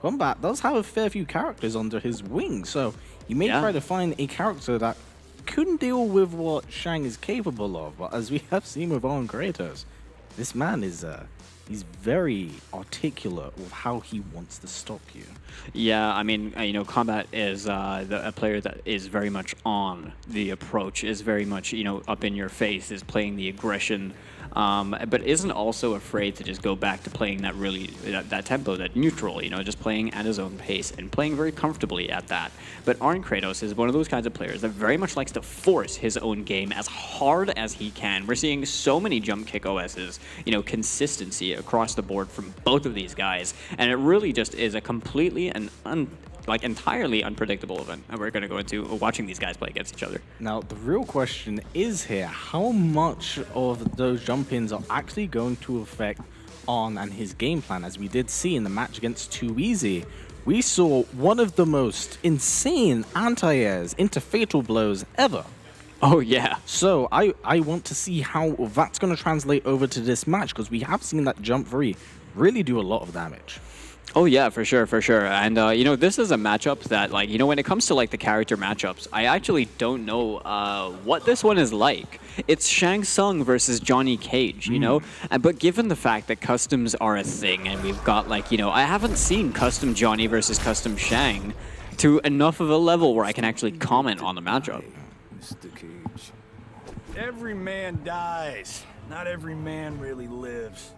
Kombat does have a fair few characters under his wing, so he may try to find a character that couldn't deal with what Shang is capable of. But as we have seen with ArnKratos, this man is he's very articulate with how he wants to stop you. Yeah, I mean, you know, Kombat is a player that is very much on the approach, is very much, you know, up in your face, is playing the aggression, but isn't also afraid to just go back to playing that that tempo, that neutral, you know, just playing at his own pace and playing very comfortably at that. But ArnKratos is one of those kinds of players that very much likes to force his own game as hard as he can. We're seeing so many jump kick OSs, you know, consistency across the board from both of these guys, and it really just is a completely and entirely unpredictable event that we're going to go into watching these guys play against each other. Now, the real question is here, how much of those jump-ins are actually going to affect Arn and his game plan? As we did see in the match against Too Easy, we saw one of the most insane anti-airs into fatal blows ever. Oh, yeah. So I want to see how that's going to translate over to this match, because we have seen that jump 3 really do a lot of damage. Oh yeah, for sure, for sure. And you know, this is a matchup that, like, you know, when it comes to like the character matchups, I actually don't know what this one is like. It's Shang Tsung versus Johnny Cage, you know? But given the fact that customs are a thing, and we've got, like, you know, I haven't seen custom Johnny versus custom Shang to enough of a level where I can actually comment on the matchup. Mr. Cage. Every man dies. Not every man really lives.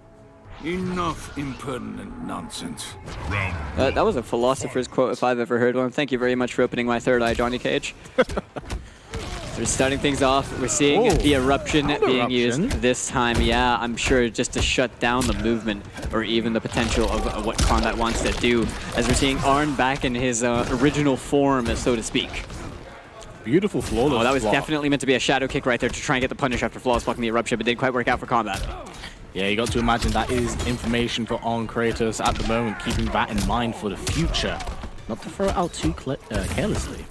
Enough impertinent nonsense. That was a philosopher's quote if I've ever heard one. Thank you very much for opening my third eye, Johnny Cage. We're starting things off. We're seeing the eruption being used this time. Yeah, I'm sure just to shut down the movement or even the potential of what Kombat wants to do, as we're seeing Arn back in his original form, so to speak. Beautiful flawless Oh, that was block. definitely meant to be a shadow kick right there to try and get the punish after flawless blocking the eruption, but didn't quite work out for Kombat. Yeah, you got to imagine that is information for ArnKratos at the moment, keeping that in mind for the future. Not to throw it out too carelessly.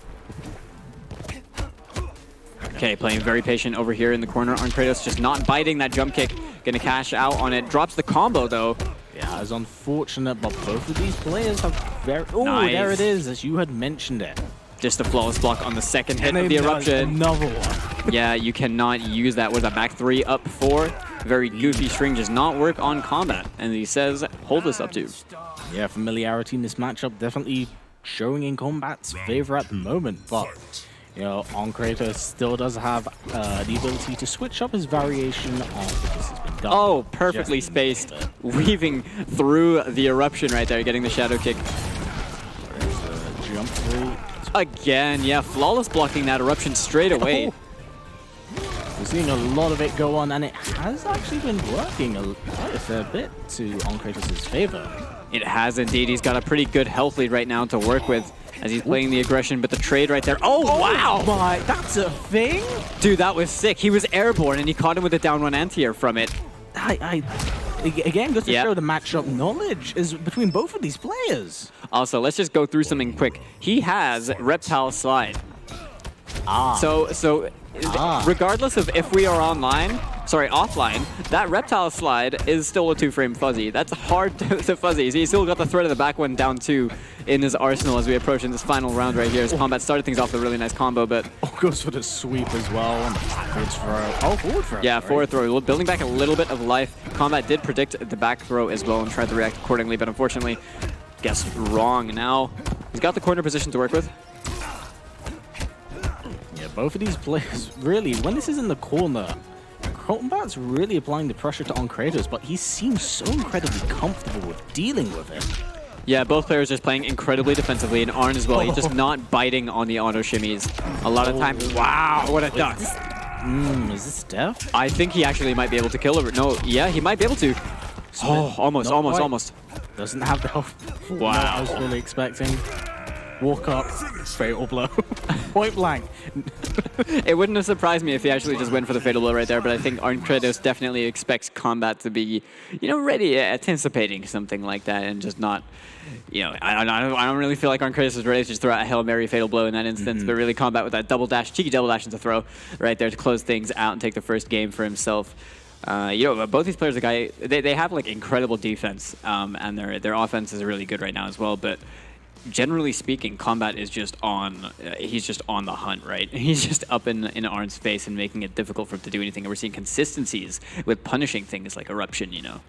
Okay, playing very patient over here in the corner. ArnKratos just not biting that jump kick. Gonna cash out on it. Drops the combo, though. Yeah, it's unfortunate, but both of these players have very... Oh, Nice. There it is, as you had mentioned it. Just a flawless block on the second hit of the eruption. Another one. Yeah, you cannot use that with a back 3 up 4. Very goofy string does not work on Kombat. And he says, hold this up to. Yeah, familiarity in this matchup definitely showing in Kombat's favor at the moment, but... You know, ArnKratos still does have the ability to switch up his variation of what this has been done. Oh, perfectly spaced. Weaving through the eruption right there, getting the shadow kick. There's the jump 3. Again, yeah, flawless blocking that eruption straight away. We're seeing a lot of it go on, and it has actually been working quite a fair bit to ArnKratos' favor. It has indeed. He's got a pretty good health lead right now to work with as he's playing the aggression, but the trade right there. Oh, wow! My, that's a thing? Dude, that was sick. He was airborne, and he caught him with a down one anti-air from it. Again, just to show the matchup knowledge is between both of these players. Also, let's just go through something quick. He has Reptile Slide. So regardless of if we are offline, that Reptile Slide is still a 2-frame fuzzy. That's hard to fuzzy. He's still got the threat of the back one down 2 in his arsenal as we approach in this final round right here. As Kombat started things off with a really nice combo, but... Oh, goes for the sweep as well. And forward throw. Oh, forward throw. Yeah, forward throw. Building back a little bit of life. Kombat did predict the back throw as well and tried to react accordingly, but unfortunately, guessed wrong. Now, he's got the corner position to work with. Yeah, both of these players, really, when this is in the corner, Kombat's really applying the pressure to ArnKratos, but he seems so incredibly comfortable with dealing with it. Yeah, both players just playing incredibly defensively, and Arn as well. He's just not biting on the auto shimmies. A lot of time. Wow, what a duck. Is this death? I think he actually might be able to kill her. No, yeah, he might be able to. Oh, almost. Doesn't have the health. Wow. I was really expecting. Walk up, fatal blow. Point blank. It wouldn't have surprised me if he actually just went for the fatal blow right there, but I think ArnKratos definitely expects Kombat to be, you know, ready, anticipating something like that, and just not, you know, I don't really feel like ArnKratos is ready to just throw out a Hail Mary fatal blow in that instance, but really Kombat with that double dash, cheeky double dash into throw right there to close things out and take the first game for himself. You know, both these players, they have like incredible defense, and their offense is really good right now as well. But generally speaking, Kombat is just on. He's just on the hunt, right? He's just up in Arn's face and making it difficult for him to do anything. And we're seeing consistencies with punishing things like Eruption. You know.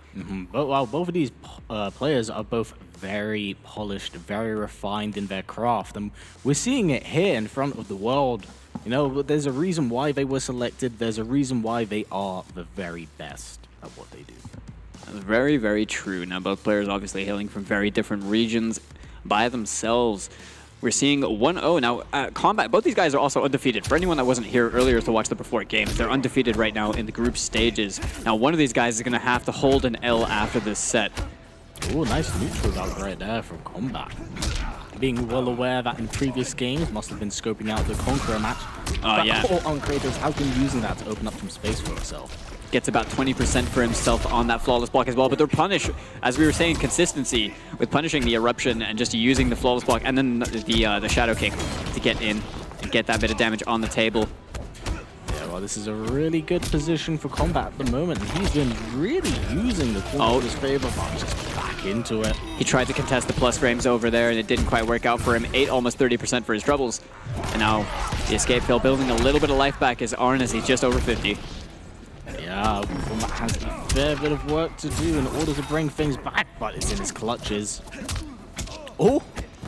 But while both of these players are both very polished, very refined in their craft, and we're seeing it here in front of the world. You know, there's a reason why they were selected. There's a reason why they are the very best at what they do. That's very, very true. Now, both players obviously hailing from very different regions by themselves. We're seeing 1-0 now. Kombat, both these guys are also undefeated. For anyone that wasn't here earlier to watch the before games, they're undefeated right now in the group stages. Now, one of these guys is going to have to hold an L after this set. Oh, nice neutral out right there from Kombat. Being well aware that in previous games must have been scoping out the Conqueror match. Yeah. ArnKratos has been using that to open up some space for himself. Gets about 20% for himself on that flawless block as well, but they're punished, as we were saying, consistency with punishing the Eruption and just using the flawless block and then the Shadow Kick to get in and get that bit of damage on the table. Yeah, well, this is a really good position for Kombat at the moment, and he's been really using the corner to his favor, but just back into it. He tried to contest the plus frames over there, and it didn't quite work out for him. Almost 30% for his troubles. And now the escape fill building a little bit of life back as Arn, as he's just over 50. Yeah, Kombat has a fair bit of work to do in order to bring things back, but it's in his clutches. Oh!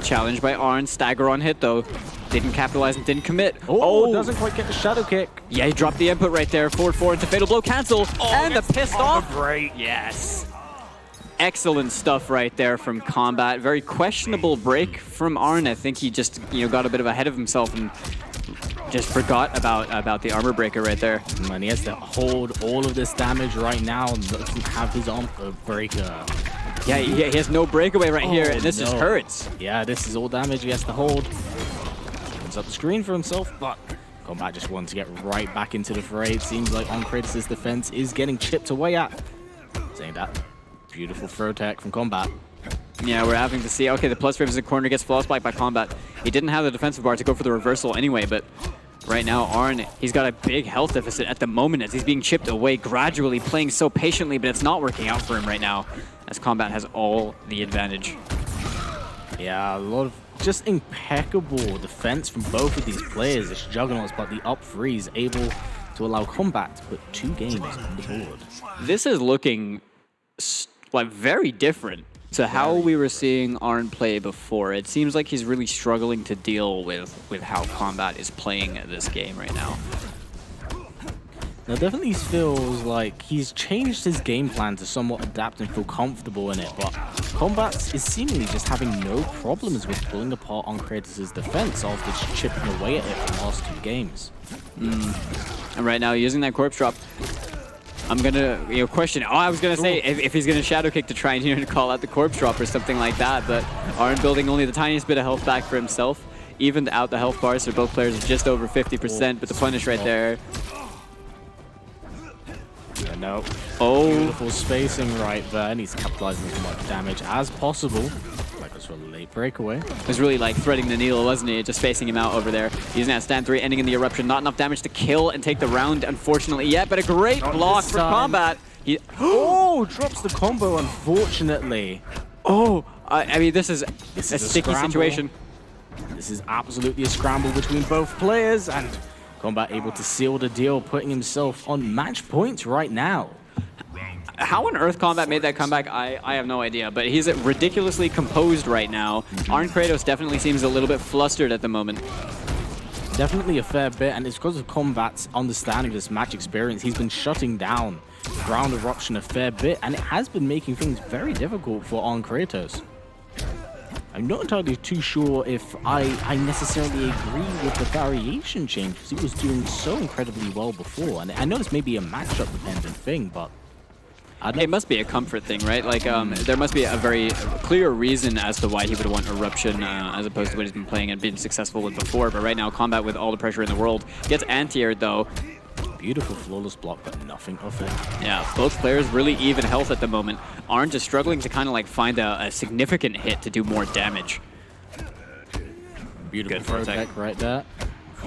Challenged by Arn. Stagger on hit, though. Didn't capitalize and didn't commit. Oh, doesn't quite get the Shadow Kick. Yeah, he dropped the input right there. Forward 4 into Fatal Blow. Cancel. And the pissed off. Great. Yes. Excellent stuff right there from Kombat. Very questionable break from Arn. I think he just got a bit ahead of himself and just forgot about the armor breaker right there. And he has to hold all of this damage right now and doesn't have his armor breaker. Yeah, he has no breakaway right here, and this just hurts. Yeah, this is all damage he has to hold. Opens up the screen for himself, but Kombat just wants to get right back into the fray. It seems like ArnKratos' defense is getting chipped away at. Saying that, beautiful throw tech from Kombat. Yeah, we're having to see. Okay, the plus frames in the corner gets flawless by Kombat. He didn't have the defensive bar to go for the reversal anyway, but right now, Arn, he's got a big health deficit at the moment as he's being chipped away gradually, playing so patiently, but it's not working out for him right now as Kombat has all the advantage. Yeah, a lot of just impeccable defense from both of these players. It's Juggernauts, but the up three is able to allow Kombat to put 2 games on the board. This is looking like very different to how we were seeing Arn play before. It seems like he's really struggling to deal with how Kombat is playing this game right now. Now, it definitely feels like he's changed his game plan to somewhat adapt and feel comfortable in it, but Kombat is seemingly just having no problems with pulling apart ArnKratos' defense after just chipping away at it for the last 2 games. And right now, using that corpse drop, I'm gonna question. I was gonna say if he's gonna shadow kick to try and to call out the corpse drop or something like that, but Arn building only the tiniest bit of health back for himself, evened out the health bars, so both players are just over 50%. But the punish right there. Yeah, no. Oh, Beautiful spacing right there, and he's capitalizing as much damage as possible. Like this for a late breakaway. it was really like threading the needle, wasn't it? Just spacing him out over there. Using that stand 3, ending in the eruption. Not enough damage to kill and take the round, unfortunately, yet. But a great block for Kombat. Drops the combo, unfortunately. I mean, this is a sticky scramble. situation. This is absolutely a scramble between both players, and Kombat able to seal the deal, putting himself on match points right now. How on earth Kombat made that comeback, I have no idea, but he's ridiculously composed right now. ArnKratos definitely seems a little bit flustered at the moment. Definitely a fair bit, and it's because of Kombat's understanding of this match experience. He's been shutting down ground eruption a fair bit, and it has been making things very difficult for ArnKratos. I'm not entirely too sure if I necessarily agree with the variation change, because he was doing so incredibly well before, and I know this may be a matchup dependent thing, but it must be a comfort thing, right? Like, there must be a very clear reason as to why he would want Eruption as opposed to what he's been playing and been successful with before. But right now, Kombat with all the pressure in the world gets anti-aired, though. Beautiful flawless block, but nothing of it. Yeah, both players really even health at the moment. Arn just struggling to kind of like find a significant hit to do more damage. Beautiful throw tech right there.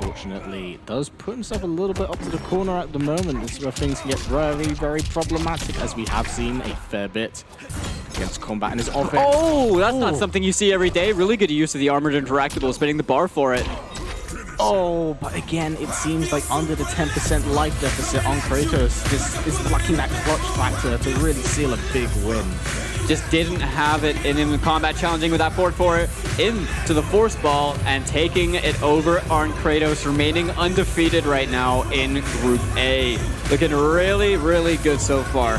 unfortunately, does put himself a little bit up to the corner at the moment. This is where things can get very, very problematic, as we have seen a fair bit against Kombat and his offense. Oh, that's not something you see every day. Really good use of the armored interactable, spinning the bar for it. Oh, but again, it seems like under the 10% life deficit on Kratos is lacking that clutch factor to really seal a big win. Just didn't have it in him in combat, challenging with that forward four into the force ball and taking it over. ArnKratos remaining undefeated right now in Group A. Looking really, really good so far.